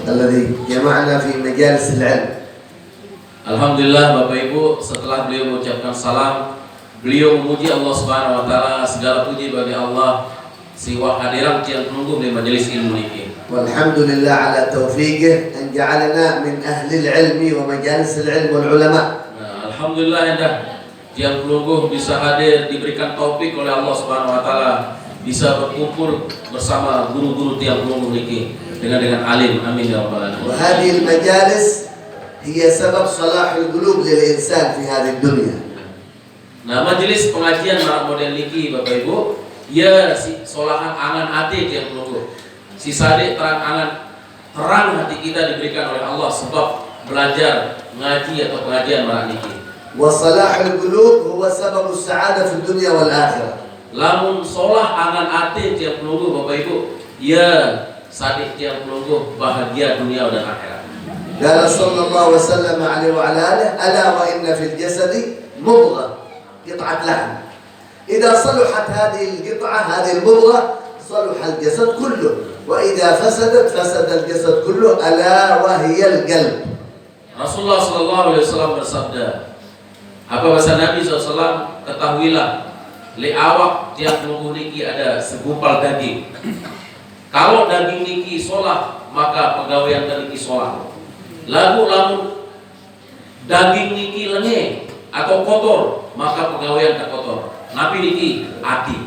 الذي جمعنا في مجالس العلم. Alhamdulillah Bapak Ibu, setelah beliau mengucapkan salam, beliau memuji Allah Subhanahu wa taala, segala puji bagi Allah si wahadiran tiang penunggu di majelis ilmu ini. Walhamdulillah ala taufiqih an ja'alana min ahli al-ilmi wa majalis al-ilm wal ulama. Alhamdulillah indah tiang penunggu bisa hadir, diberikan taufik oleh Allah Subhanahu wa taala, bisa berkumpul bersama guru-guru tiang penunggu ini dengan alim. Amin ya rabbal alamin. Wa hadhihi al-majalis hiya sabab salah al-qulub lil insan fi hadhihi ad-dunya. Nah, majelis pengajian model niki Bapak Ibu, ya si solahan angan hati tiang penunggu. Si sade terang hati kita diberikan oleh Allah sebab belajar ngaji atau pengajian marah niki. Wa salah al-qulub huwa sabab as-sa'adah fi dunya wal akhirah. Lamun solah angan hati tiang penunggu Bapak Ibu, ya sade tiang penunggu bahagia dunia dan akhirat. قال صلى الله وسلم عليه وعلى آله ألا وإن في الجسد مضغة قطعة لحم إذا صلحت هذه القطعة هذه المضغة صلح الجسد كله وإذا فسدت فسد الجسد كله ألا وهي القلب. Rasulullah SAW bersabda, apa bahasa Nabi SAW, ketahuilah li awak tiap penunggu niki ada segumpal daging. Kalau daging niki solah, maka pegawaian niki solah. Lamun daging niki lenge atau kotor, maka pegawaian tak kotor. Nabi niki hati,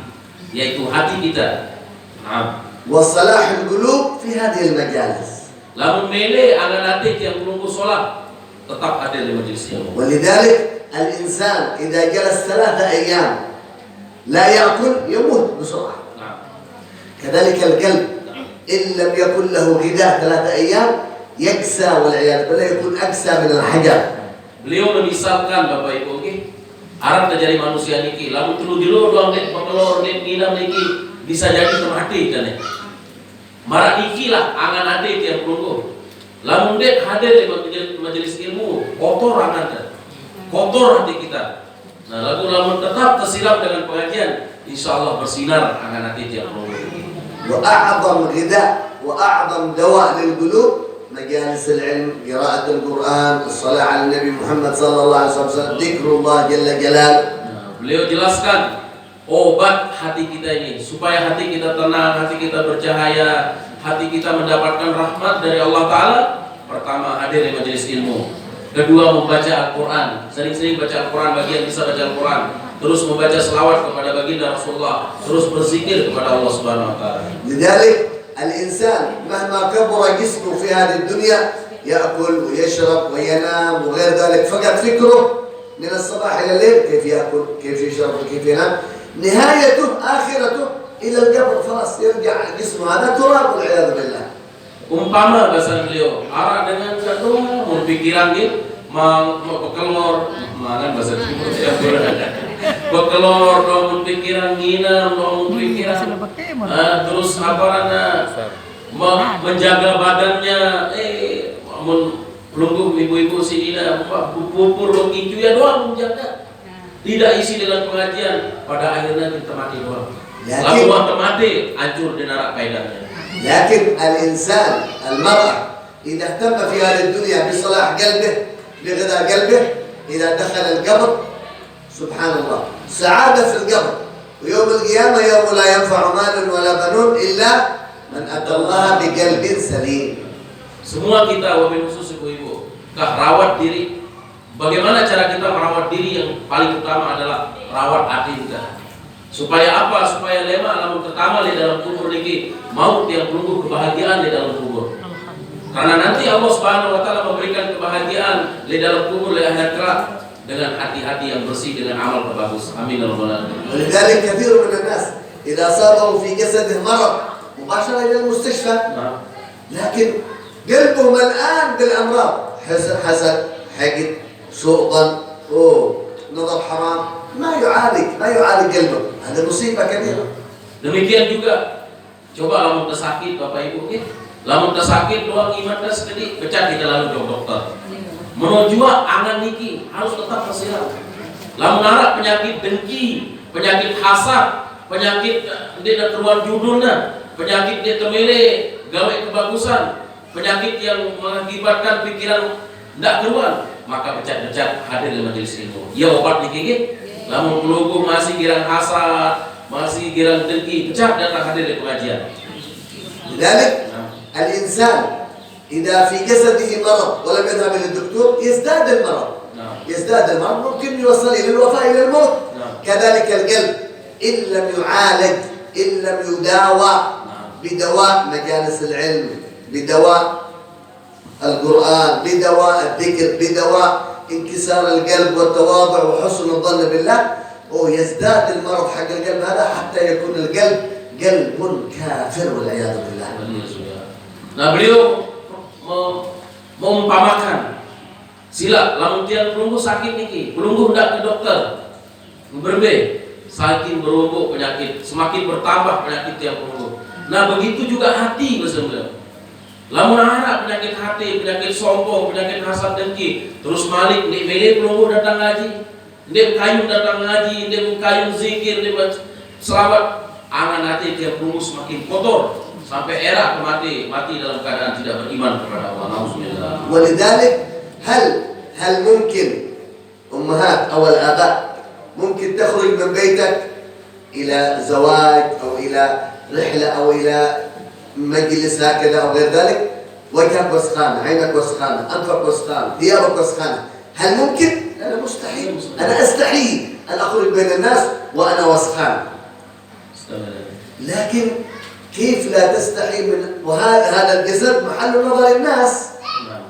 yaitu hati kita. Nah, وصلاح القلوب في هذه المجالس. lamun mele angan hati yang menunggu sholat tetap ada di majelis ilmu. ولذلك الإنسان إذا جلس 3 أيام لا يأكل يموت بسرعة. كذلك القلب إن لم يكن له غذاء 3 أيام يكسى والعياذ بالله يكون أكسى من الحجر. Beliau memisalkan Bapak Ibu, Arab terjadi manusia niki, lalu telur doang nek pekelor nek nginam niki bisa jadi mati kan. Marak niki lah angan ade tiap pelunggu. Lamun dek hadir di majelis ilmu, kotor angan, kotor hati kita. Nah, lamun tetap tersiram dengan pengajian, insyaallah bersinar angan ade tiap pelunggu. وأعظم غذاء وأعظم دواء للقلوب مجالس العلم، قراءة القرآن، الصلاة على النبي محمد صلى الله عليه وسلم، ذكر الله جل جلاله. Beliau jelaskan obat hati kita ini supaya hati kita tenang, hati kita bercahaya, hati kita mendapatkan rahmat dari Allah Ta'ala. Pertama, hadir di majelis ilmu. Kedua, membaca Al-Quran, sering-sering baca Al-Quran bagi yang bisa baca Al-Quran. Terus membaca selawat kepada baginda Rasulullah. Terus berzikir kepada Allah Subhanahu Wa Ta'ala. لذلك الإنسان مهما كبر جسمه في هذه الدنيا يأكل ويشرب وينام وغير ذلك، فقط فكره من الصباح إلى الليل كيف يأكل كيف يشرب كيف ينام، نهايته آخرته إلى القبر، خلاص يرجع جسمه هذا تراب والعياذ بالله. Umpama bahasa beliau, arah dengan satu pikiran dia mau bekelor, mangan bahasa timur saya bekelor, dong pikiran nginam, dong pikiran, terus menjaga badannya, pelunggu ibu-ibu si Dina, pupur kincu ya doang menjaga, tidak isi dengan pengajian, pada akhirnya kita mati doang. Lalu waktu mati, hancur di neraka kaidahnya. لكن الإنسان المرأة إذا اهتم في هذه الدنيا بصلاح قلبه بغذاء قلبه إذا دخل القبر سبحان الله سعادة في القبر، ويوم القيامة يوم لا ينفع مال ولا بنون إلا من أتى الله بقلب سليم. Semua kita wabil khusus ibu-ibu rawat diri. Bagaimana cara kita merawat diri? Yang paling utama adalah rawat hati kita. Supaya apa? Supaya lemah lamun tertamal di dalam kubur niki mau tiang menunggu kebahagiaan di dalam kubur. Karena nanti Allah Subhanahu wa taala memberikan kebahagiaan di dalam kubur di akhirat kelak dengan hati-hati yang bersih dengan amal bagus. Amin ya rabbal alamin. ولذلك كثير من الناس إذا أصابه في جسده مرض مباشرة إلى المستشفى، لكن قلبه ملآن بالأمراض، حسد، حقد، سوء ظن، نظر حرام، ما يعالج قلبه. هذا مصيبة كبيرة. Demikian juga coba lamun tersakit Bapak Ibu, lamun tersakit doang iman tes sedih pecah kita lalu ke dokter. Menuju angan niki harus tetap tersiram. Lamun harap penyakit dengki, penyakit hasad, penyakit dia keluar judulnya, penyakit dia temele, gawe kebagusan, penyakit yang mengakibatkan pikiran tidak keluar, maka becak-becak hadir di majelis ilmu. Ya obat dikikit, namun pelungguh masih girang hasad, masih girang dengki, becak datang hadir di pengajian. لذلك الإنسان إذا في جسده مرض ولم يذهب إلى الدكتور يزداد المرض ممكن يوصل إلى الوفاة إلى الموت. كذلك القلب إن لم يعالج إن لم يداوى بدواء مجالس العلم، بدواء القرآن، بدواء الذكر، بدواء انكسار القلب والتواضع وحسن الظن بالله، ويزداد المرض حق القلب هذا حتى يكون القلب قلب كافر والعياذ بالله. Nah, beliau mengumpamakan sila lamun tiang pelungguh sakit niki, pelungguh hendak ke dokter. Berbe, saking berumbuh penyakit, semakin bertambah penyakit tiang pelungguh. Nah, begitu juga hati bersama. Lamun harap penyakit hati, penyakit sombong, penyakit hasad dengki, terus malik ndek mele pelungguh datang ngaji, ndek kayu datang ngaji, ndek kayu zikir, ndek selawat, angan hati tiang pelungguh semakin kotor sampai era mati dalam keadaan tidak beriman kepada Allah. Alhamdulillah. ولذلك هل ممكن أمهات أو الآباء ممكن تخرج من بيتك إلى زواج أو إلى رحلة أو إلى مجلس هكذا أو غير ذلك وجهك وسخانة، عينك وسخانة، أنفك وسخانة، ثيابك وسخانة، هل ممكن؟ لا مستحيل. أنا أستحي أن أخرج بين الناس وأنا وسخان. لكن كيف لا تستحي من وهذا الجسد محل نظر الناس؟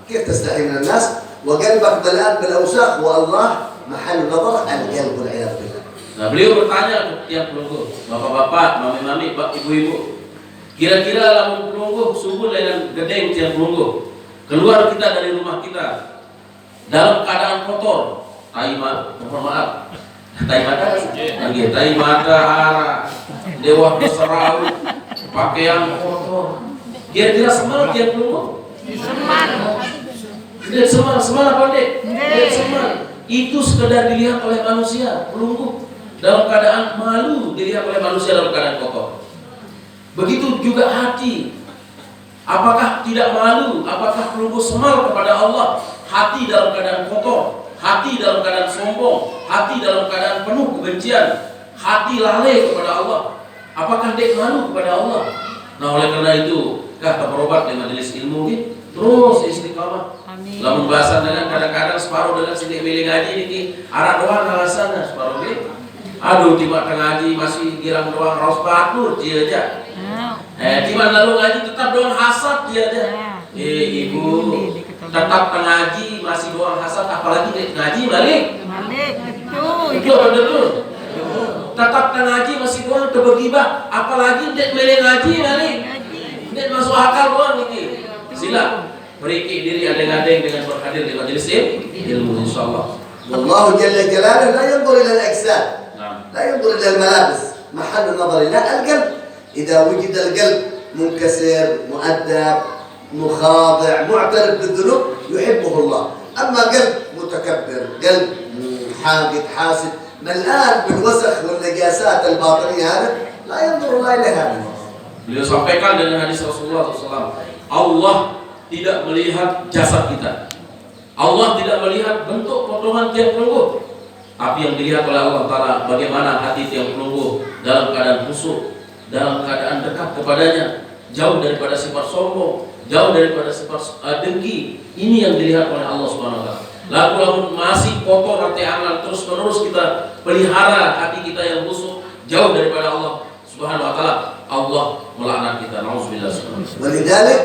كيف تستحي من الناس وقلبك ملآن بالأوساخ والله محل نظر القلب والعياذ بالله. Nah, beliau bertanya ke tiap pelungguh, bapak-bapak, mami-mami, ibu-ibu, kira-kira lamun pelungguh subuh dengan gedeng tiap pelungguh, keluar kita dari rumah kita dalam keadaan kotor, tai mata, hara, dewa berserau, pakaian kotor, kira-kira semar tiap pelungguh? Semar apa dek? Semar. Itu sekedar dilihat oleh manusia, pelungguh dalam keadaan malu dilihat oleh manusia dalam keadaan kotor. Begitu juga hati. Apakah tidak malu? Apakah pelungguh semar kepada Allah? Hati dalam keadaan kotor, hati dalam keadaan sombong, hati dalam keadaan penuh kebencian, hati lalai kepada Allah. Apakah dia malu kepada Allah? Nah, oleh karena itu, kata berobat di majelis ilmu ini terus istiqamah. Lamun bahasan dengan kadang-kadang separuh dengan sidik milih ngaji ini arah doang alasannya separuh ini. Aduh, tiba ngaji masih girang doang raus batur dia aja. Tiba lalu ngaji tetap doang hasad dia aja. Ibu tetap ngaji masih doang hasad, apalagi ngaji balik. Itu betul. Tetap ngaji masih doang terbegibah, apalagi dek milih ngaji balik. Dek masuk akal doang ini. Sila beriki diri adeng-adeng dengan berhadir di majelis ilmu insyaallah. والله جل جلاله لا ينظر إلى الأجساد، لا ينظر إلى الملابس، محل النظر إلى القلب. إذا وجد القلب منكسر، مؤدب، مخاضع، معترف بالذنوب يحبه الله. أما قلب متكبر، قلب حاقد، حاسد، ملآن بالوسخ والنجاسات الباطنية هذا لا ينظر الله إلى هذا. Beliau sampaikan dengan hadis Rasulullah SAW, Allah tidak melihat jasad kita, Allah tidak melihat bentuk potongan tiap pelungguh, tapi yang dilihat oleh Allah Ta'ala bagaimana hati tiap pelungguh dalam keadaan khusyuk, dalam keadaan dekat kepadanya, jauh daripada sifat sombong, jauh daripada sifat dengki. Ini yang dilihat oleh Allah Subhanahu Wa Ta'ala. Lalu masih kotor hati amal, terus menerus kita pelihara hati kita yang khusyuk, jauh daripada Allah Subhanahu Wa Ta'ala, Allah melaknat kita. Nauzubillah. ولذلك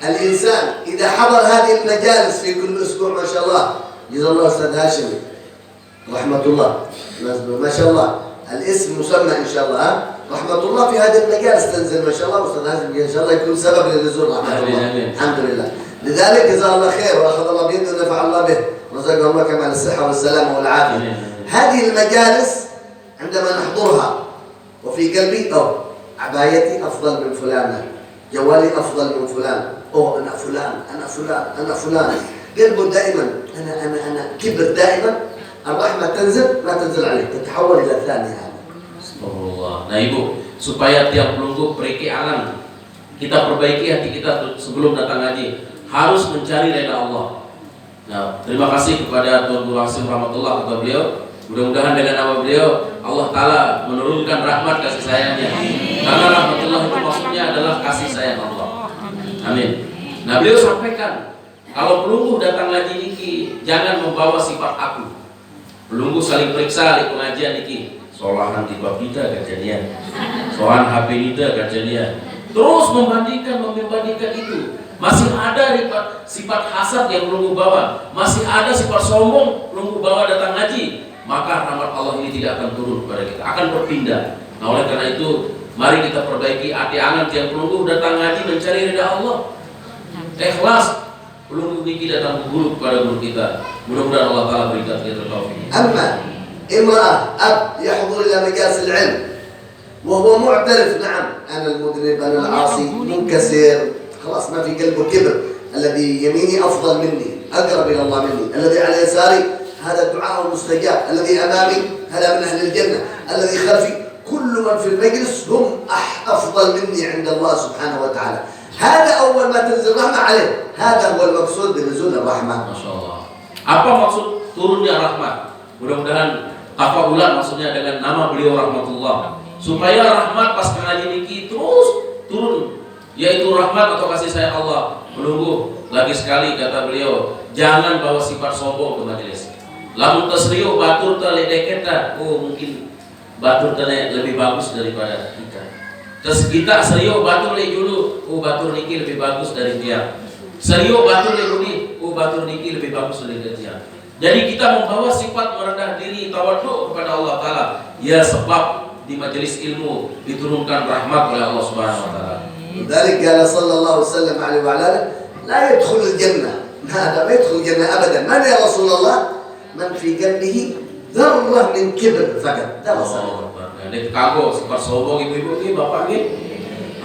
الإنسان إذا حضر هذه المجالس في كل أسبوع ما شاء الله، جزا الله أستاذ هاشم رحمة الله، ما شاء الله الاسم مسمى إن شاء الله، رحمة الله في هذه المجالس تنزل ما شاء الله، أستاذ هاشم إن شاء الله يكون سبب للنزول رحمة الله. الحمد لله. لذلك جزاه الله خير وأخذ الله بيده ونفع الله به ورزقه الله كمال الصحة والسلامة والعافية. هذه المجالس عندما نحضرها وفي قلبي عبايتي أفضل من فلانة، جوالي أفضل من فلان، أنا فلان أنا فلان أنا فلان، قلبه دائما أنا كبر دائما. الرحمة تنزل ما تنزل عليك، تتحول إلى الثانية هذا. Astagfirullah. Nah ibu, supaya tiap pelungguh periki alam kita perbaiki hati kita sebelum datang ngaji, harus mencari reda Allah. Nah, terima kasih kepada Tuan Guru Hasim rahmatullah kepada beliau. Mudah-mudahan dengan nama beliau Allah Ta'ala menurunkan rahmat kasih sayangnya. Karena rahmatullah itu maksudnya adalah kasih sayang Allah. Amin. Nah, beliau sampaikan, kalau pelungguh datang lagi niki, jangan membawa sifat aku. Pelungguh saling periksa di pengajian niki. Solahan tiba kita kejadian, soal HP kita kejadian. Terus membandingkan itu. Masih ada sifat hasad yang pelungguh bawa, masih ada sifat sombong pelungguh bawa datang ngaji. Maka rahmat Allah ini tidak akan turun kepada kita, akan berpindah. Nah, oleh karena itu, mari kita perbaiki hati angan yang pelungguh datang ngaji mencari ridha Allah. Ikhlas, pelungguh niki datang berguru kepada guru kita. Mudah-mudahan Allah Ta'ala berikan kita taufik. أما امرأة أب يحضر إلى مجالس العلم وهو معترف نعم أنا المذنب أنا العاصي منكسر خلاص ما في قلبه كبر الذي يميني أفضل مني أقرب إلى الله مني الذي على يساري هذا الدعاء المستجاب الذي أمامي هذا من أهل الجنة الذي خلفي كل من في المجلس هم أفضل مني عند الله سبحانه وتعالى هذا أول ما تنزل الرحمة عليه هذا هو المقصود بنزول الرحمة. Masya Allah. Apa maksud turunnya rahmat? Mudah-mudahan tafaulan maksudnya dengan nama beliau rahmatullah, supaya rahmat pas ngaji niki terus turun, yaitu rahmat atau kasih sayang Allah. Menunggu lagi sekali kata beliau, jangan bawa sifat sombong ke majelis. Lamun tasriu batur teh ledeketa, oh mungkin batur teh lebih bagus daripada kita. Terus kita serius batur le dulu, oh batur niki lebih bagus dari dia. Serius batur le dulu, oh batur niki lebih bagus dari dia. Jadi kita membawa sifat merendah diri, tawadhu kepada Allah Ta'ala. Ya sebab di majelis ilmu diturunkan rahmat oleh Allah Subhanahu Wa Ta'ala. لذلك قال صلى الله وسلم عليه وعلى آله لا يدخل الجنة هذا ما يدخل الجنة أبدا من يا رسول الله من في قلبه ذرة من كبر فقط ده Oh, ini kagok sifat sombong ibu-ibu ini bapak ini.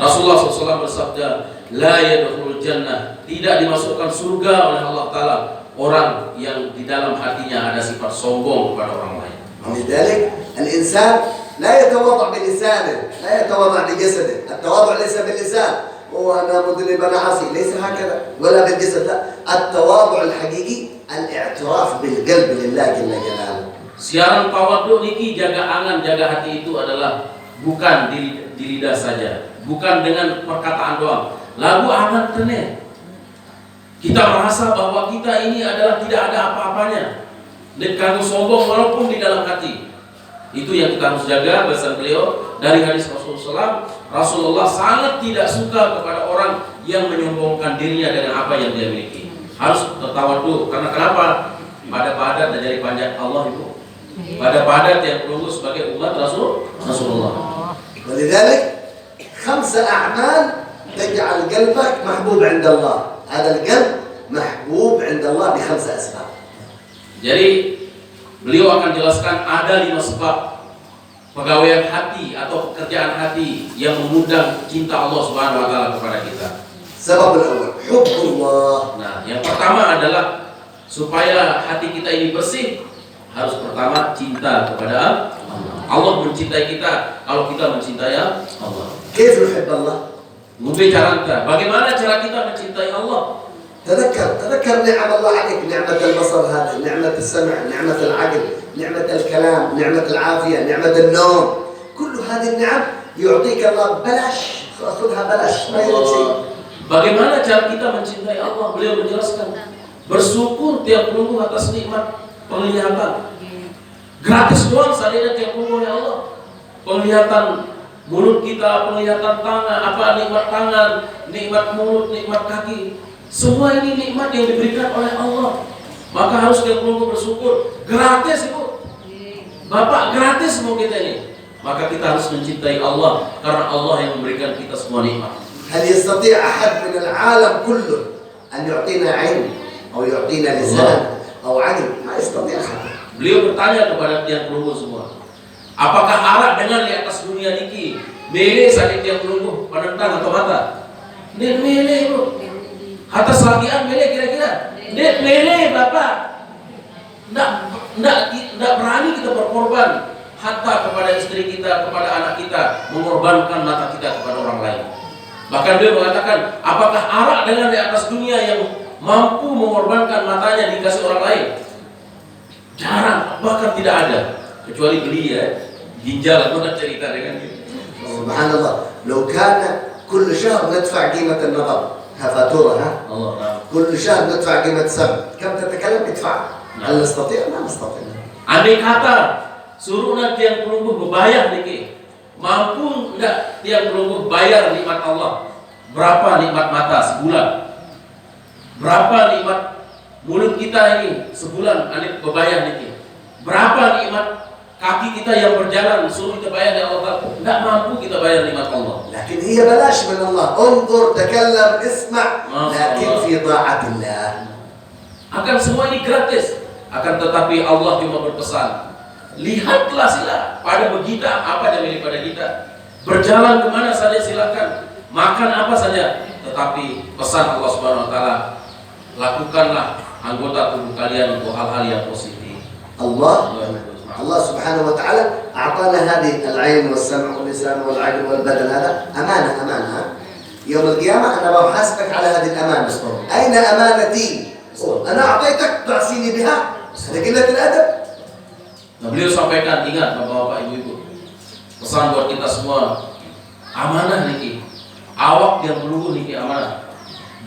Rasulullah SAW bersabda, la yadkhulul jannah, tidak dimasukkan surga oleh Allah Ta'ala orang yang di dalam hatinya ada sifat sombong kepada orang lain. لذلك الإنسان لا يتواضع بلسانه لا يتواضع بجسده التواضع ليس باللسان وأنا مذنب أنا عاصي ليس هكذا ولا بالجسد لا التواضع الحقيقي الاعتراف بالقلب لله جل جلاله. Siaran tawadhu niki jaga angan jaga hati itu adalah bukan di lidah saja, bukan dengan perkataan doang. Lagu angan teneh. Kita merasa bahwa kita ini adalah tidak ada apa-apanya. Dan kamu sombong walaupun di dalam hati. Itu yang kita harus jaga. Bahasa beliau dari hadis Rasulullah, Rasulullah sangat tidak suka kepada orang yang menyombongkan dirinya dengan apa yang dia miliki. Harus tertawadhu. Karena kenapa? Pada padat dan jari panjang Allah itu. Pada padat yang perlu sebagai umat Rasulullah. ولذلك 5 أعمال تجعل قلبك محبوب عند الله. هذا القلب محبوب عند الله ب5 أسباب. Jadi beliau akan jelaskan ada 5 sebab pegawaian hati atau pekerjaan hati yang mengundang cinta Allah Subhanahu Wa Taala kepada kita. السبب الأول حب الله. Nah, yang pertama adalah supaya hati kita ini bersih, harus pertama cinta kepada Allah. Allah mencintai kita kalau kita mencintai Allah. كيف نحب الله؟ Bagaimana cara kita mencintai Allah? تذكر نعم الله عليك نعمة البصر هذه نعمة السمع نعمة العقل نعمة الكلام نعمة العافية نعمة النوم كل هذه النعم يعطيك الله بلاش خذها بلاش ما يريد شيء. Bagaimana cara kita mencintai Allah? Beliau menjelaskan bersyukur tiap minggu atas nikmat penglihatan gratis doang sadaya tiap minggu oleh Allah. Penglihatan mulut kita, penglihatan tangan, nikmat tangan, nikmat mulut, nikmat kaki. Semua ini nikmat yang diberikan oleh Allah. Maka harus tiap minggu bersyukur. Gratis itu. Bapak gratis semua kita ini. Maka kita harus mencintai Allah karena Allah yang memberikan kita semua nikmat. هل يستطيع أحد من العالم كله أن يعطينا عين أو يعطينا لسان أو عقل؟ ما يستطيع أحد. Beliau bertanya kepada tiap pelunggu semua, apakah arah dengan di atas dunia niki mele saat tiap pelunggu penentang atau mata? Nek mele bro, atas lagian mele kira-kira? Nek mele bapak, ndak berani kita berkorban hatta kepada istri kita, kepada anak kita, mengorbankan mata kita kepada orang lain. Bahkan beliau mengatakan, apakah arak dengan di atas dunia yang mampu mengorbankan matanya dikasih orang lain? Jarang, bahkan tidak ada. Kecuali beli ya, ginjal mana cerita dengan dia. Subhanallah. Lau kana kullu syahr nadfa' qimat an-nadar. فاتورة ها؟ Allah. كل شهر ندفع قيمة سبت كم تتكلم ادفع هل نستطيع؟ ما نستطيع. Andai kata suruh nanti yang pelungguh berbayar niki, mampu enggak tiang pelungguh bayar nikmat Allah? Berapa nikmat mata sebulan? Berapa nikmat mulut kita ini sebulan anik berbayar niki? Berapa nikmat kaki kita yang berjalan suruh kita bayar ya Allah? Enggak mampu kita bayar nikmat Allah. لكن هي بلاش من الله. انظر تكلم اسمع لكن في طاعة الله. Akan semua ini gratis. Akan tetapi Allah cuma berpesan, lihatlah sila pada kita apa yang milik pada kita. Berjalan kemana saja silakan, makan apa saja. Tetapi pesan Allah Subhanahu Wa Taala, lakukanlah anggota tubuh kalian untuk hal-hal yang positif. الله سبحانه وتعالى أعطانا هذه العين والسمع واللسان والعقل والبدن. هذا أمانة. يوم القيامة أنا بحاسبك على هذه الأمانة. أين أمانتي؟ أنا أعطيتك تعصيني بها. هذا قلة الأدب. Nah, beliau sampaikan, ingat bapak-bapak, ibu-ibu, pesan buat kita semua, amanah niki, awak yang melungguh niki amanah,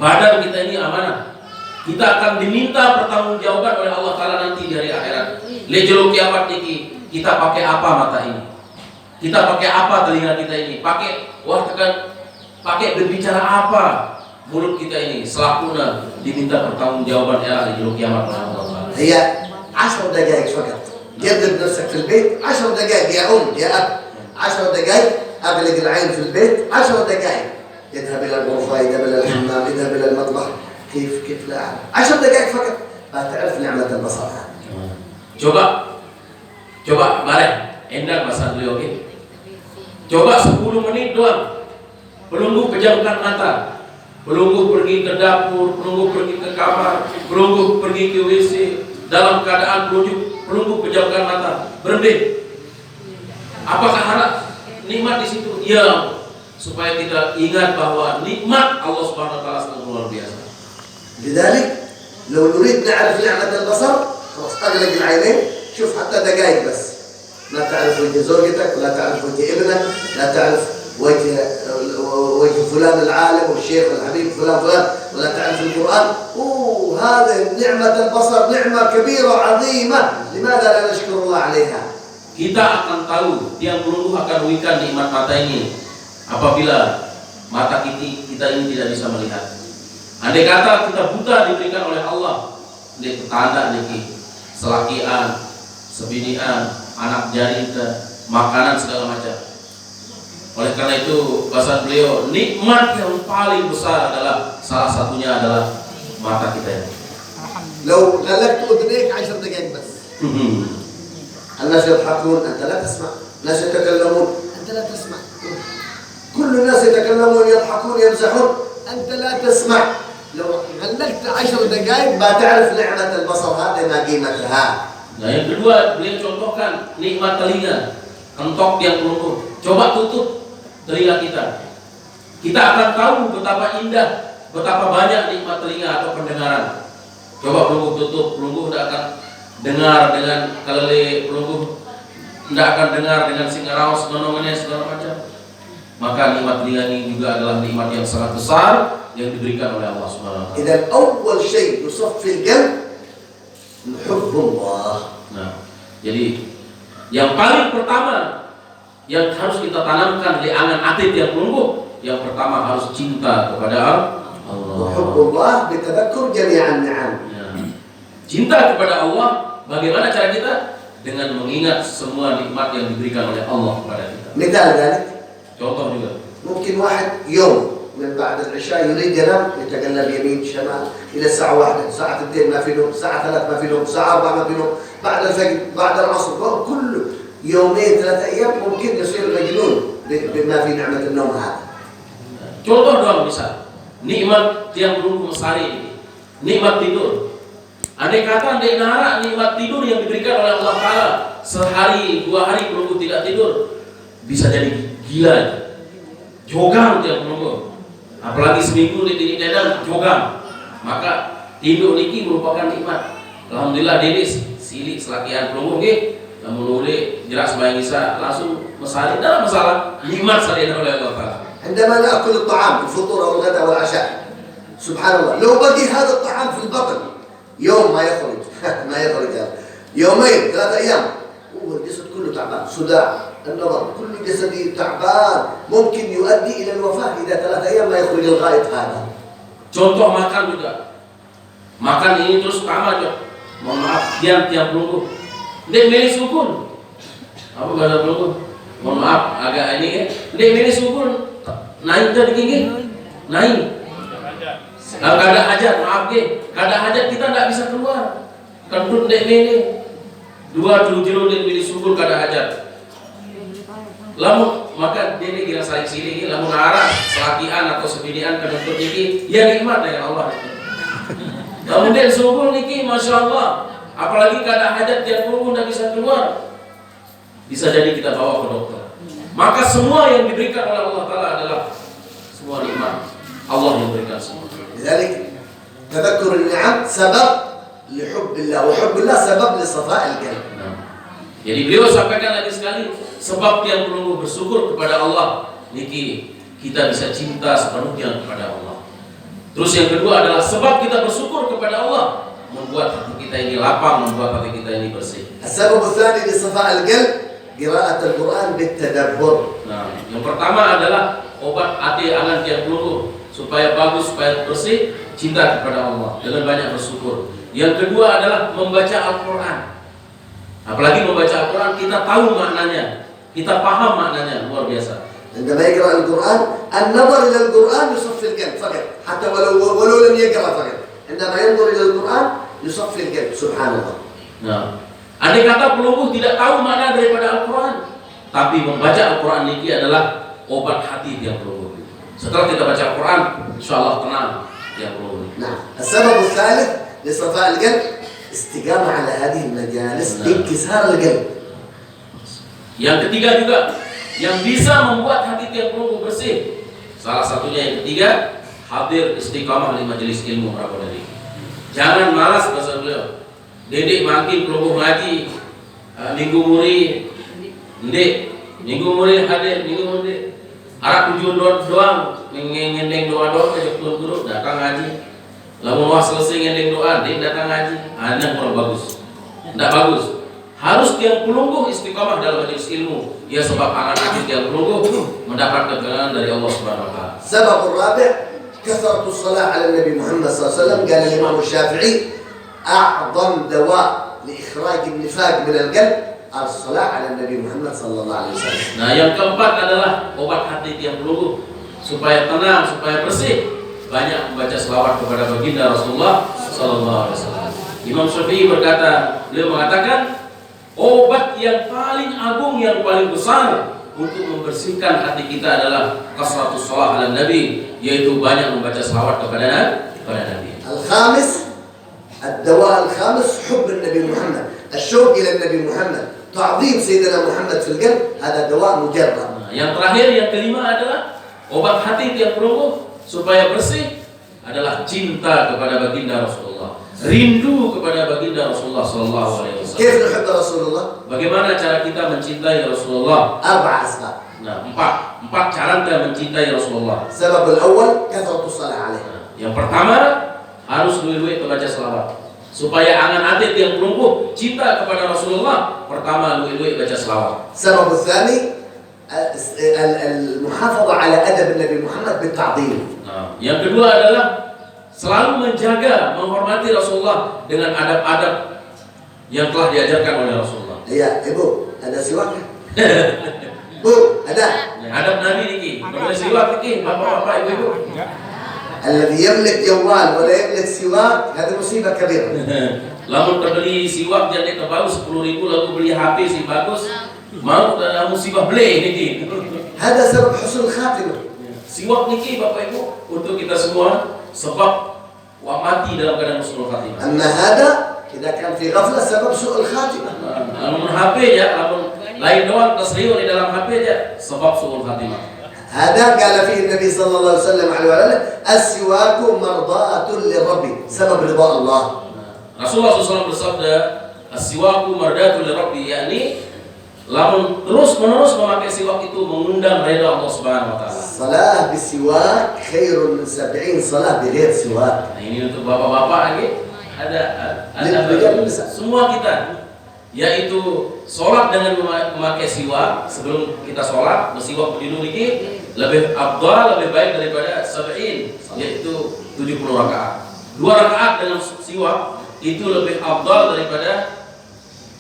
badan kita ini amanah. Kita akan diminta pertanggungjawaban oleh Allah Taala nanti di hari akhirat. Lejolok kiamat niki, kita pakai apa mata ini? Kita pakai apa telinga kita ini? Pakai berbicara apa mulut kita ini? Selakuna diminta pertanggungjawaban era lejolok kiamat oleh Allah Taala. هي 10 دقائق فقط. جرب نفسك في البيت 10 دقائق يا يا أب. 10 دقائق أغلق العين في البيت 10 دقائق. يذهب إلى الغرفة، يذهب إلى الحمام، يذهب إلى المطبخ. كيف لا أعلم. 10 دقائق فقط فتعرف نعمة البصر. Coba mari endang masa beliau oke. Coba 10 menit doang. Pelungguh pejamkan mata. Pelungguh pergi ke dapur, pelungguh pergi ke kamar, pelungguh pergi ke WC dalam keadaan pelungguh pejamkan mata. Berhenti. Apakah harap nikmat di situ? Ya, supaya kita ingat bahwa nikmat Allah Subhanahu wa taala sangat luar biasa. لذلك لو نريد نعرف نعمة البصر خلاص أغلق العينين. شوف حتى دقائق بس. ما تعرف وجه زوجتك، ولا تعرف وجه ابنك، لا تعرف وجه فلان العالم والشيخ والحبيب فلان، ولا تعرف القرآن. هذه نعمة البصر نعمة كبيرة عظيمة. لماذا لا نشكر الله عليها؟ Kita akan tahu, tiang pelungguh akan merugikan nikmat mata ini apabila mata kita ini tidak bisa melihat. Andai kata kita buta diberikan oleh Allah, ini tanda niki, selakian, sebinian, anak jarita, makanan segala macam. Oleh karena itu bahasa beliau, nikmat yang paling besar adalah salah satunya adalah mata kita ini. لو غلقت أذنيك 10 دقائق بس. الناس يضحكون أنت لا تسمع، الناس يتكلمون أنت لا تسمع، كل الناس يتكلمون يضحكون يمزحون أنت لا تسمع. لو غلقت 10 دقائق ما تعرف نعمة البصر هذه ما قيمتها. Nah yang kedua beliau contohkan nikmat telinga, kentok yang pelungguh. Coba tutup telinga kita. Kita akan tahu betapa indah, betapa banyak nikmat telinga atau pendengaran. Coba pelungguh tutup, pelungguh tidak akan dengar dengan kelele, pelungguh tidak akan dengar dengan singaraos, nonongannya segala macam. Maka nikmat telinga ini juga adalah nikmat yang sangat besar yang diberikan oleh Allah Subhanahu wa taala. إذا أول شيء يصفي القلب حب الله. Nah, jadi yang paling pertama yang harus kita tanamkan di angan hati yang pelungguh, yang pertama harus cinta kepada Allah. وحب الله بتذكر جميع النعم. Ya. Cinta kepada Allah, bagaimana cara kita? Dengan mengingat semua nikmat yang diberikan oleh Allah kepada kita. مثال ذلك Contoh juga. ممكن واحد يوم من بعد العشاء يريد ينام يتقلب يمين شمال إلى الساعة 1، الساعة 2 ما في نوم، الساعة 3 ما في نوم، الساعة 4 ما في نوم، بعد الفجر بعد العصر كله يومين 3 أيام ممكن يصير مجنون بما في نعمة النوم هذا. Contoh doang misal, nikmat yang belum mesari ini, nikmat tidur. Andai kata andai nara nikmat tidur yang diberikan oleh Allah Taala sehari 2 hari pelungguh tidak tidur, bisa jadi gila, jogang dia pelungguh. Apalagi seminggu di titik dadang jogang, maka tinduk niki merupakan nikmat. Alhamdulillah Dede silik selakian pelungguh nggih, lamun ule jelas sembahyang isya langsung mesari dalam masalah nikmat salina oleh Allah Taala. عندما نأكل الطعام الفطور أو الغداء والعشاء سبحان الله لو بقي هذا الطعام في البطن يوم ما يخرج ما يخرج يومين 3 أيام والجسد كله تعبان صداع النظر كل جسدي تعبان ممكن يؤدي إلى الوفاة إذا 3 أيام ما يخرج الغائط هذا. Contoh makan juga, makan ini terus utama aja. Mohon maaf, tiang pelungguh, ndek milih sukun. Apa bahasa pelungguh? Mohon maaf, agak ini ya. Ndek milih sukun, naik dari gigi, naik. Kada hajat, maaf ge, kada hajat kita nggak bisa keluar. Kentut ndek milih, 2 juru ndek milih sukun kada hajat. Lamun maka dia kira saling silih, lamun arah selakian atau sebidian kentut niki, ya nikmat dengan Allah. Kemudian sukun niki, masya Allah, apalagi kada hajat yang pelungguh tidak bisa keluar, bisa jadi kita bawa ke dokter. Maka semua yang diberikan oleh Allah Taala adalah semua nikmat. Allah yang berikan semua. لذلك تذكر النعم سبب لحب الله وحب الله سبب لصفاء القلب. Jadi beliau sampaikan lagi sekali, sebab yang pelungguh bersyukur kepada Allah niki kita bisa cinta sepenuhnya kepada Allah. Terus yang kedua adalah sebab kita bersyukur kepada Allah membuat hati kita ini lapang, membuat hati kita ini bersih. السبب الثاني لصفاء القلب قراءة القرآن بالتدبر. Nah, yang pertama adalah obat hati angan tiang pelungguh supaya bagus, supaya bersih, cinta kepada Allah dengan banyak bersyukur. Yang kedua adalah membaca Al-Quran. Apalagi membaca Al-Quran kita tahu maknanya, kita paham maknanya, luar biasa. عندما يقرأ القرآن النظر إلى القرآن يصفي القلب فقط حتى ولو لم يقرأ فقط عندما ينظر إلى القرآن يصفي القلب سبحان الله. Nah, andai kata pelungguh tidak tahu makna daripada Al-Quran, tapi membaca Al-Quran ini adalah obat hati tiang pelungguh. Setelah kita baca Al-Quran, insya Allah tenang tiang pelungguh. نعم. السبب الثالث لصفاء القلب استقامة على هذه المجالس بانكسار القلب. Yang ketiga juga yang bisa membuat hati tiang pelungguh bersih, salah satunya yang ketiga hadir istiqamah di majelis ilmu Rabbani. Jangan malas bahasa beliau. Dedek makin pelungguh ngaji, minggu muri, ndek minggu muri hadir, minggu muri harap tujuan doang, ngendeng doa ke guru datang ngaji. Lalu mau selesai ngendeng doa, dia datang ngaji, ada kurang bagus, tidak bagus. Harus tiang pelungguh istiqamah dalam majelis ilmu. Ya sebab anak-anak tiang pelungguh mendapat kebenaran dari Allah Subhanahu Wa Taala. السبب الرابع كثرة الصلاة على النبي محمد صلى الله عليه وسلم. قال الإمام الشافعي أعظم دواء لإخراج النفاق من القلب الصلاة على النبي محمد صلى الله عليه وسلم. Nah, yang keempat adalah obat hati tiang pelungguh supaya tenang, supaya bersih. Banyak membaca selawat kepada baginda Rasulullah Sallallahu Alaihi Wasallam. Imam Syafi'i berkata, beliau mengatakan obat yang paling agung, yang paling besar untuk membersihkan hati kita adalah kasratus shalah ala Nabi, yaitu banyak membaca selawat kepada Nabi. الخامس الدواء الخامس حب النبي محمد، الشوق إلى النبي محمد، تعظيم سيدنا محمد في القلب، هذا دواء مجرب. Nah, yang terakhir, yang kelima adalah obat hati tiang pelungguh supaya bersih adalah cinta kepada baginda Rasulullah, rindu kepada baginda Rasulullah Sallallahu Alaihi Wasallam. كيف نحب رسول الله؟ Bagaimana cara kita mencintai Rasulullah? 4 أسباب. Nah, empat cara kita mencintai Rasulullah. السبب الأول كثرة الصلاة عليه. Yang pertama harus luwe-luwe membaca selawat. Supaya angan hati yang pelungguh cinta kepada Rasulullah, pertama luwe-luwe baca selawat. السبب الثاني المحافظة على أدب النبي محمد بالتعظيم. Nah, yang kedua adalah selalu menjaga, menghormati Rasulullah dengan adab-adab yang telah diajarkan oleh Rasulullah. Iya, Ibu, ada siwak? Bu, ada. Adab Nabi niki, boleh siwak niki, bapak-bapak, ibu-ibu. الذي يملك جوال ولا يملك سواك هذه مصيبة كبيرة. Lamun terbeli siwak jadi terbagus 10.000, lalu beli HP si bagus, mau ada musibah beli niki. هذا سبب حسن الخاتمة. Siwak niki Bapak Ibu untuk kita semua sebab mati dalam keadaan husnul khatimah. أما هذا إذا كان في غفلة سبب سوء الخاتمة. Namun HP ya, namun lain doang tasriun di dalam HP ya sebab suul khatimah. هذا قال فيه النبي صلى الله عليه وسلم عليه وسلم السواك مرضاة للرب سبب رضا الله. Rasulullah SAW bersabda, as-siwaku mardatul lirabbi, yakni lamun terus menerus memakai siwak itu mengundang ridha Allah Subhanahu wa taala. Salah bisiwak khairun min 70 salah bighair siwak. Nah, ini untuk bapak-bapak lagi ada semua kita, yaitu sholat dengan memakai siwak. Sebelum kita sholat bersiwak berdiri dikit lebih afdal, lebih baik daripada 70, yaitu 70 rakaat. 2 rakaat dengan siwak itu lebih afdal daripada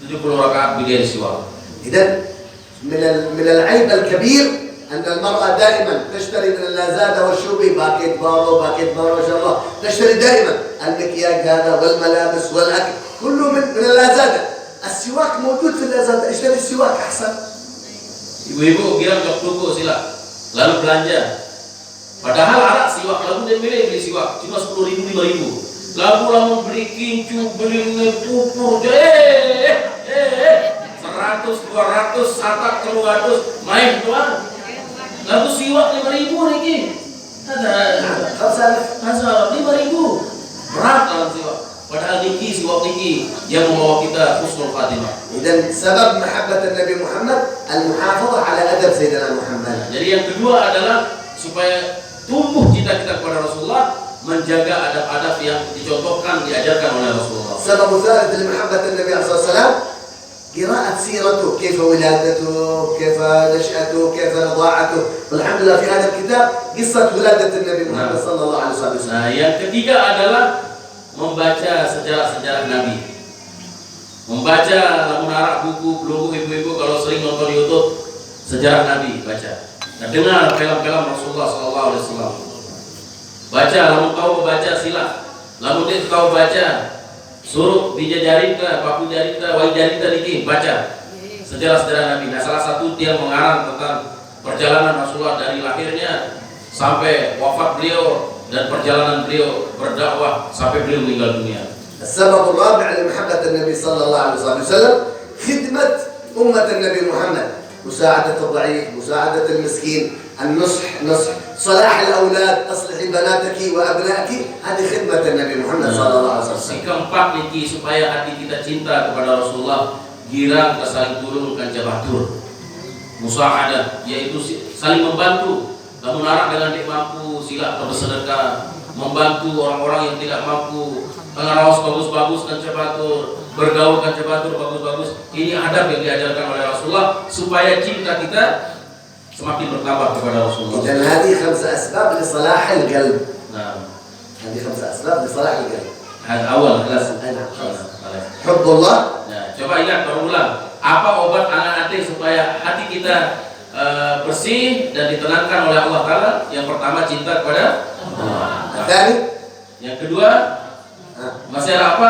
70 rakaat bighair siwak. إذن من العيب الكبير أن المرأة دائما تشتري من اللازادة والشوبي باكيت بارو ما شاء الله، تشتري دائما المكياج هذا والملابس والأكل كله من اللازادة. السواك موجود في اللازادة، اشتري السواك أحسن. Ibu-ibu kira ke toko sila, lalu belanja. Padahal arak siwak, lalu dia beli siwak cuma 10.000 5.000. Lalu beli kincu, beli pupur, 100, 200, satak 200, main tuan. Lalu siwak 5.000 niki. Ada 5.000. Berat dalam siwak. Padahal niki siwak niki yang membawa kita husnul khatimah. إذن سبب محبة النبي محمد المحافظة على أدب سيدنا محمد. Jadi yang kedua adalah supaya tumbuh cinta kita kepada Rasulullah, menjaga adab-adab yang dicontohkan, diajarkan oleh Rasulullah. سبب ثالث لمحبة النبي عليه الصلاة والسلام قراءة سيرته، كيف ولادته، كيف نشأته، كيف رضاعته. والحمد لله في هذا الكتاب قصة ولادة النبي محمد صلى الله عليه وسلم. Nah, yang ketiga adalah membaca sejarah-sejarah Nabi. Membaca, menarik buku, blog ibu-ibu kalau sering nonton YouTube sejarah Nabi, baca. Nah, dengar film-film Rasulullah SAW. Baca, lalu tahu baca sila, lalu dia tahu baca. Suruh dijajarin ke, papu jarin ke, wali jarin ke dikit, baca sejarah-sejarah Nabi. Nah, salah satu dia mengarang tentang perjalanan Rasulullah dari lahirnya sampai wafat beliau dan perjalanan beliau berdakwah sampai beliau meninggal dunia. السبب الرابع لمحبة النبي صلى الله عليه وسلم خدمة أمة النبي محمد، مساعدة الضعيف، مساعدة المسكين، النصح، صلاح الأولاد، أصلحي بناتك وأبنائك، هذه خدمة النبي محمد صلى الله عليه وسلم. Si keempat niki supaya hati kita cinta kepada Rasulullah, girang ke saling turunkan jabatur, musaadah, yaitu saling membantu. Kamu narak dengan tidak mampu, sila bersedekah, membantu orang-orang yang tidak mampu, ngeraos bagus-bagus kan cabatur, bergaul kan cabatur bagus-bagus. Ini adab yang diajarkan oleh Rasulullah supaya cinta kita semakin bertambah kepada Rasulullah. Dan هذه 5 أسباب لصلاح القلب. Nah, هذه 5 أسباب لصلاح القلب. hal awal kelas. حب الله. Nah, coba ingat berulang. Apa obat anak hati supaya hati kita bersih dan ditenangkan oleh Allah Taala? Yang pertama cinta kepada Allah. الثاني. Yang kedua masih ada apa?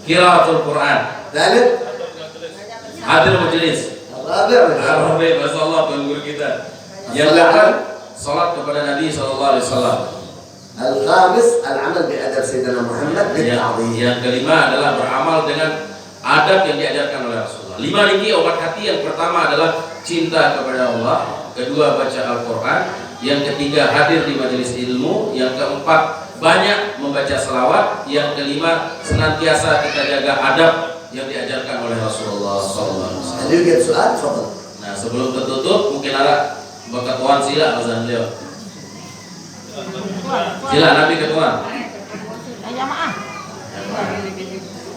Qiraatul Quran. الثالث. Hadir majelis. الرابع. Masyaallah Tuan Guru kita. Yang keempat, salat kepada Nabi sallallahu alaihi wasallam. الخامس العمل بأدب سيدنا محمد بالتعظيم. Yang kelima adalah beramal dengan adab yang diajarkan oleh Rasulullah. 5 niki obat hati. Yang pertama adalah cinta kepada Allah, kedua baca Al-Qur'an, yang ketiga hadir di majelis ilmu, yang keempat banyak membaca selawat, yang kelima senantiasa kita jaga adab yang diajarkan oleh Rasulullah SAW. هل يوجد سؤال؟ تفضل. Nah, sebelum tertutup mungkin ada ketuaan sila azan beliau. Sila Nabi ketuaan.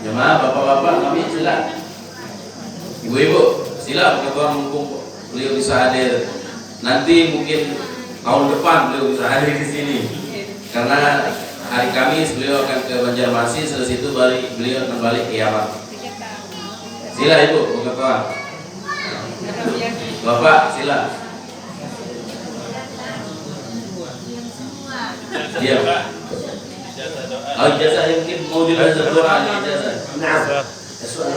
Jemaah bapak-bapak kami sila. Ibu-ibu sila ketuaan, mumpung beliau bisa hadir. Nanti mungkin tahun depan beliau bisa hadir di sini. Karena hari Kamis beliau akan ke Banjarmasin, setelah itu beliau akan balik ke Yaman. Sila ibu, ketua. Bapak, sila. Diam. Oh, ijazah mungkin mau dibaca doa ijazah. نعم. السؤال.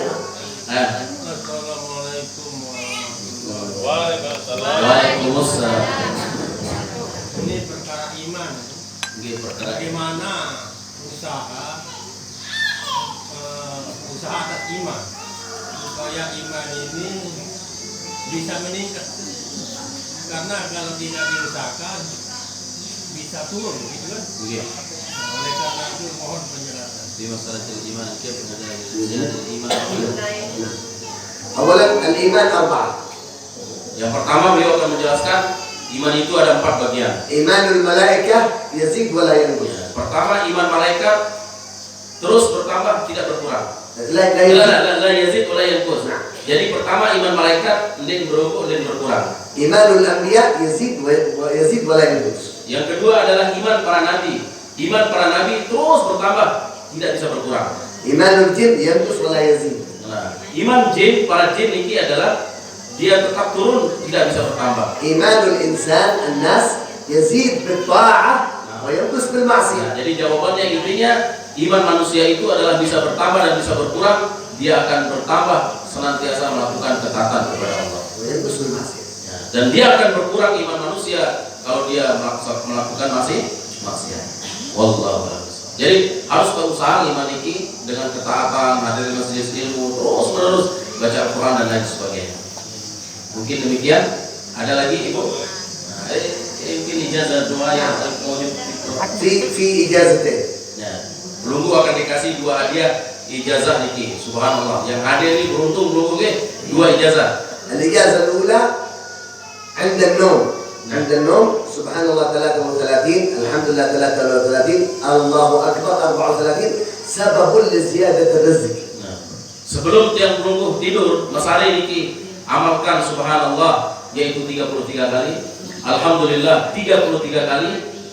Assalamualaikum warahmatullahi wabarakatuh. Waalaikumsalam. Ini perkara iman. Bagaimana usaha atas iman supaya iman ini bisa meningkat. Karena kalau tidak diusahakan bisa turun, gitu kan? Nggih. Nah, oleh karena itu mohon penjelasan. Di masalah iman, kif ada iman. أولا الإيمان أربعة. Yang pertama beliau akan menjelaskan iman itu ada 4 bagian. إيمان الملائكة يزيد ولا ينقص. Ya, pertama iman malaikat terus bertambah tidak berkurang. لا يزيد. La yazid wa la yanqus. Jadi pertama iman malaikat ndin berubah ndin berkurang. إيمان الأنبياء يزيد ويزيد ولا ينقص. Yang kedua adalah iman para nabi. Iman para nabi terus bertambah, tidak bisa berkurang. إيمان الجن ينقص ولا يزيد. Nah, iman jin, para jin ini adalah dia tetap turun, tidak bisa bertambah. إيمان الإنسان الناس يزيد بالطاعة وينقص بالمعصية. Nah, jadi jawabannya intinya iman manusia itu adalah bisa bertambah dan bisa berkurang. Dia akan bertambah senantiasa melakukan ketaatan kepada Allah. وينقص بالمعصية. Ya, dan dia akan berkurang iman manusia kalau dia melakukan maksiat. Wallahu a'lam. Jadi harus berusaha iman ini dengan ketaatan, hadir majelis ilmu, terus menerus baca Al-Quran dan lain sebagainya. Mungkin demikian. Ada lagi ibu? Nah, mungkin ijazah doa yang mau في إجازتين. ya, Belunggu akan dikasih 2 hadiah ijazah niki. Subhanallah. Yang hadir ini beruntung belunggu ke 2 ijazah. الإجازة الأولى عند النوم. عند النوم سبحان الله 33 الحمد لله 33 الله أكبر 34 سبب لزيادة الرزق. Nah, sebelum tiang belunggu tidur, Mas Ari niki amalkan subhanallah yaitu 33 kali, alhamdulillah 33 kali,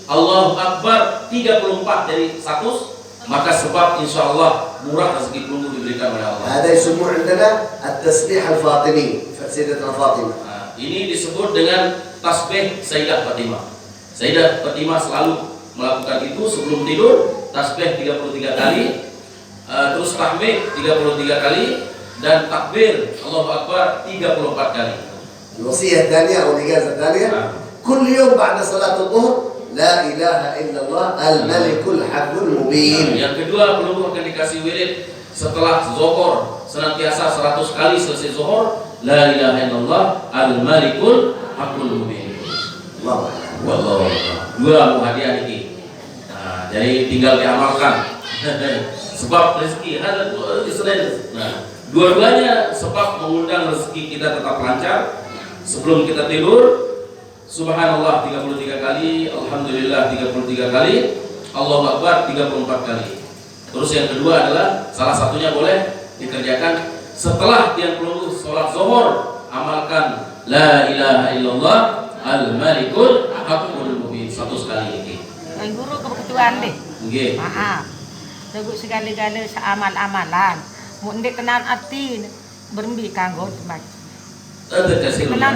Allahu Akbar 34 dari 100, maka sebab insyaallah murah rezeki belunggu diberikan oleh Allah. هذا يسموه عندنا التسبيح الفاطمي سيدتنا فاطمة. Nah, ini disebut dengan tasbih Sayyidah Fatimah. Sayyidah Fatimah selalu melakukan itu sebelum tidur, tasbih 33 kali, terus tahmid 33 kali, dan takbir Allahu Akbar 34 kali. الوصية الثانية أو الإجازة الثانية كل يوم بعد صلاة الظهر لا إله إلا الله الملك الحق المبين. Yang kedua, belum akan dikasih wirid setelah zuhur senantiasa 100 kali selesai zuhur, la ilaha illallah al-malikul haqqul mubin. Wallahu a'lam. 2 hadiah ini. Nah, jadi tinggal diamalkan. Sebab rezeki ada Islam. Nah, dua-duanya sebab mengundang rezeki kita tetap lancar. Sebelum kita tidur, subhanallah 33 kali, alhamdulillah 33 kali, Allahu Akbar 34 kali. Terus yang kedua adalah salah satunya boleh dikerjakan setelah tiang peluru sholat zuhur, amalkan la ilaha illallah al-malikul haqqul mubin 100 kali ini. Guru kebetulan deh. Nggih. Maaf. Teguh segala-gala seamal-amalan. Mu ndek kenal arti berembi kanggo tempat. Ada kasih Kenal